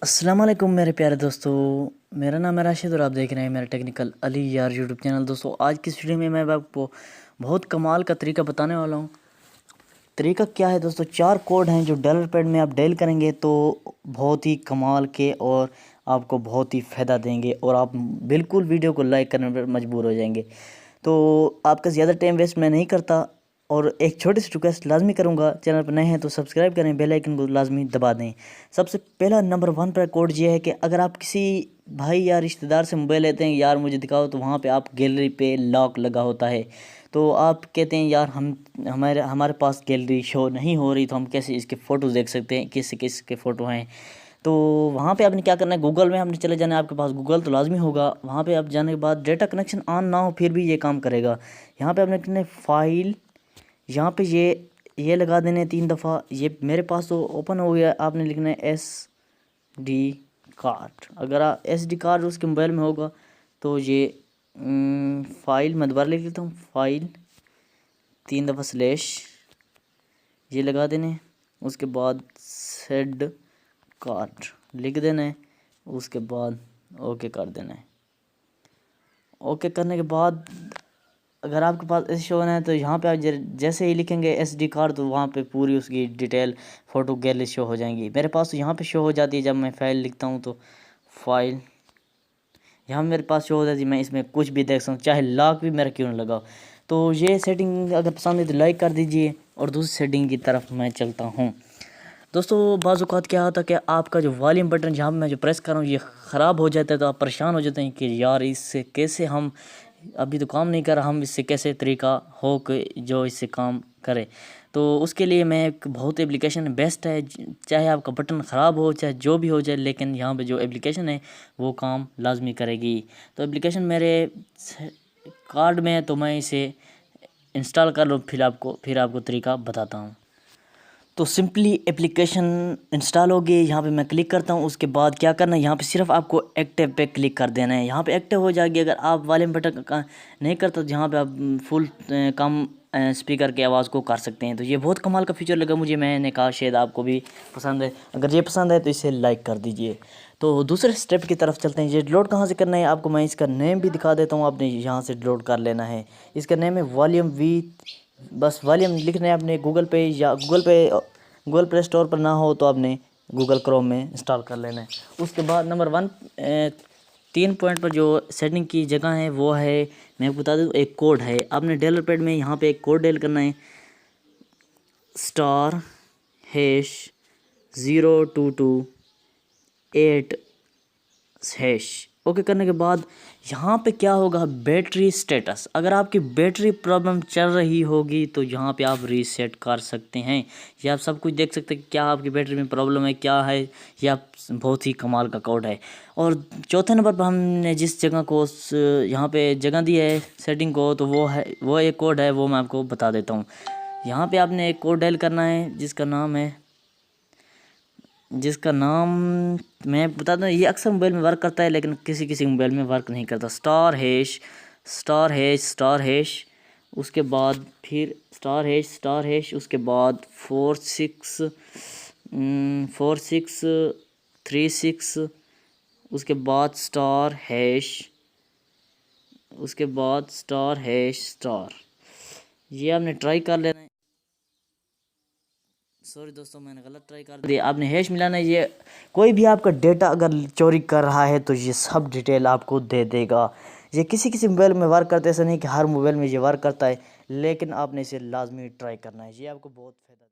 अस्सलाम वालेकुम मेरे प्यारे दोस्तों। मेरा नाम है राशिद और आप देख रहे हैं मेरा टेक्निकल अली यार यूट्यूब चैनल। दोस्तों आज की इस वीडियो में मैं आपको बहुत कमाल का तरीका बताने वाला हूँ। तरीका क्या है दोस्तों, 4 कोड हैं जो डॉलर पैड में आप डायल करेंगे तो बहुत ही कमाल के और आपको बहुत ही फ़ायदा देंगे और आप बिल्कुल वीडियो को लाइक करने पर मजबूर हो जाएंगे। तो आपका ज़्यादा टाइम वेस्ट मैं नहीं करता और एक छोटी सी रिक्वेस्ट लाजमी करूंगा, चैनल पर नए हैं तो सब्सक्राइब करें, बेल आइकन को लाजमी दबा दें। सबसे पहला नंबर 1 पर कोड ये है कि अगर आप किसी भाई या रिश्तेदार से मोबाइल लेते हैं, यार मुझे दिखाओ, तो वहाँ पे आप गैलरी पे लॉक लगा होता है। तो आप कहते हैं यार हमारे पास गैलरी शो नहीं हो रही, तो हम कैसे इसके फ़ोटो देख सकते हैं, किस किस के फ़ोटो हैं। तो वहाँ पे आपने क्या करना है, गूगल में आपने चले जाना है। आपके पास गूगल तो लाजमी होगा। वहाँ पे आप जाने के बाद डेटा कनेक्शन ऑन ना हो फिर भी ये काम करेगा। यहाँ पे आपने करना है फाइल, यहाँ पे ये लगा देने 3 दफ़ा। ये मेरे पास तो ओपन हो गया। आपने लिखना है SD कार्ड। अगर SD कार्ड उसके मोबाइल में होगा तो ये फाइल मैं दोबारा लिख लेता हूँ, फाइल 3 दफ़ा स्लैश ये लगा देने। उसके बाद सेड कार्ड लिख देना है। उसके बाद ओके कर देना है। ओके करने के बाद अगर आपके पास ऐसे शो होना है तो यहाँ पे आप जैसे ही लिखेंगे SD कार्ड तो वहाँ पे पूरी उसकी डिटेल फ़ोटो गैलरी शो हो जाएंगी। मेरे पास तो यहाँ पे शो हो जाती है। जब मैं फाइल लिखता हूँ तो फाइल यहाँ मेरे पास शो हो जाती है। मैं इसमें कुछ भी देख सकता हूँ, चाहे लॉक भी मेरा क्यों ना लगा। तो ये सेटिंग अगर पसंद है तो लाइक कर दीजिए और दूसरी सेटिंग की तरफ मैं चलता हूँ। दोस्तों बाज़ औक़ात क्या होता है कि आपका जो वॉल्यूम बटन जहाँ मैं जो प्रेस कर रहा हूँ ये ख़राब हो जाता है, तो आप परेशान हो जाते हैं कि यार इससे कैसे हम अभी तो काम नहीं कर रहा, हम इससे कैसे तरीका हो कि जो इससे काम करे। तो उसके लिए मैं एक बहुत एप्लीकेशन बेस्ट है, चाहे आपका बटन ख़राब हो चाहे जो भी हो जाए, लेकिन यहाँ पे जो एप्लीकेशन है वो काम लाजमी करेगी। तो एप्लीकेशन मेरे कार्ड में है तो मैं इसे इंस्टॉल कर लूँ, फिर आपको तरीका बताता हूँ। तो सिंपली एप्लीकेशन इंस्टॉल हो गई। यहाँ पे मैं क्लिक करता हूँ। उसके बाद क्या करना है, यहाँ पे सिर्फ आपको एक्टिव पे क्लिक कर देना है। यहाँ पे एक्टिव हो जाएगी। अगर आप वॉल्यूम बटन का नहीं करते तो यहाँ पे आप फुल कम स्पीकर की आवाज़ को कर सकते हैं। तो ये बहुत कमाल का फीचर लगा मुझे, मैंने कहा शायद आपको भी पसंद है। अगर ये पसंद है तो इसे लाइक कर दीजिए। तो दूसरे स्टेप की तरफ चलते हैं। ये डाउनलोड कहाँ से करना है आपको मैं इसका नेम भी दिखा देता हूँ। आपने यहाँ से डाउनलोड कर लेना है। इसका नेम है वॉल्यूम V। बस वॉल्यूम लिखना है आपने गूगल पे, या गूगल प्ले स्टोर पर ना हो तो आपने गूगल क्रोम में इंस्टॉल कर लेना है। उसके बाद नंबर 1 3 पॉइंट पर जो सेटिंग की जगह है वो है, मैं बता दूँ, एक कोड है। आपने डायलर पैड में यहाँ पे एक कोड डायल करना है, *022 8#। ओके करने के बाद यहाँ पे क्या होगा, बैटरी स्टेटस। अगर आपकी बैटरी प्रॉब्लम चल रही होगी तो यहाँ पे आप रीसेट कर सकते हैं। ये आप सब कुछ देख सकते हैं क्या आपकी बैटरी में प्रॉब्लम है, क्या है। यह आप बहुत ही कमाल का कोड है। और चौथे नंबर पर हमने जिस जगह को यहाँ पे जगह दी है सेटिंग को, तो वो एक कोड है, वो मैं आपको बता देता हूँ। यहाँ पे आपने एक कोड डायल करना है जिसका नाम मैं बता दूँ। ये अक्सर मोबाइल में वर्क करता है लेकिन किसी किसी मोबाइल में वर्क नहीं करता। *#*##। उसके बाद फिर *#*#। उसके बाद 4636। उसके बाद उसके बाद *#*#। ये आपने ट्राई कर लेना है। सॉरी दोस्तों मैंने गलत ट्राई कर दिया। आपने हैश मिलाना है। ये कोई भी आपका डेटा अगर चोरी कर रहा है तो ये सब डिटेल आपको दे देगा। ये किसी किसी मोबाइल में वर्क करता है, ऐसा नहीं कि हर मोबाइल में ये वर्क करता है, लेकिन आपने इसे लाजमी ट्राई करना है। ये आपको बहुत फ़ायदा